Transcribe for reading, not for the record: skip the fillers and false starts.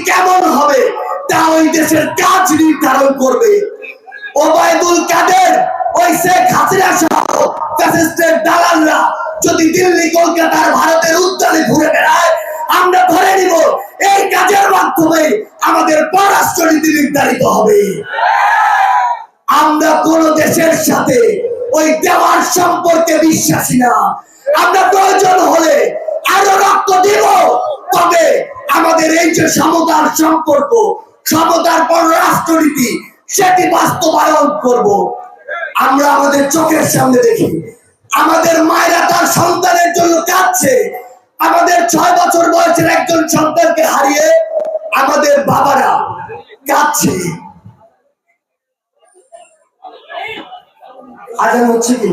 কেমন হবে তা ওই দেশের কাজ নির্ধারণ করবে। ওবায়দুল কাদের, ওই শেখ হাসিনা সহ ফ্যাসিস্টের দালালরা যদি দিল্লি, কলকাতার, ভারতের উদ্যানে ঘুরে বেড়ায়, আমরা ধরে নিব এই কাজের মাধ্যমে আমাদের পররাষ্ট্রনীতি নির্ধারিত হবে। আমরা কোন দেশের সাথে ওই দেওয়ার সম্পর্কে বিশ্বাসী না। আমরা প্রয়োজন হলে আরো রক্ত দিব, তবে আমাদের এই যে সমতার সম্পর্ক, সমতার পররাষ্ট্রনীতি, সেটি বাস্তবায়ন করব। আমরা আমাদের চোখের সামনে দেখি আমাদের মায়েরা তার সন্তানের জন্য কাঁদছে। আমাদের 6 বছর বয়সের একজন সন্তানকে হারিয়ে আমাদের বাবারা কাঁদছে। আজান হচ্ছে কি?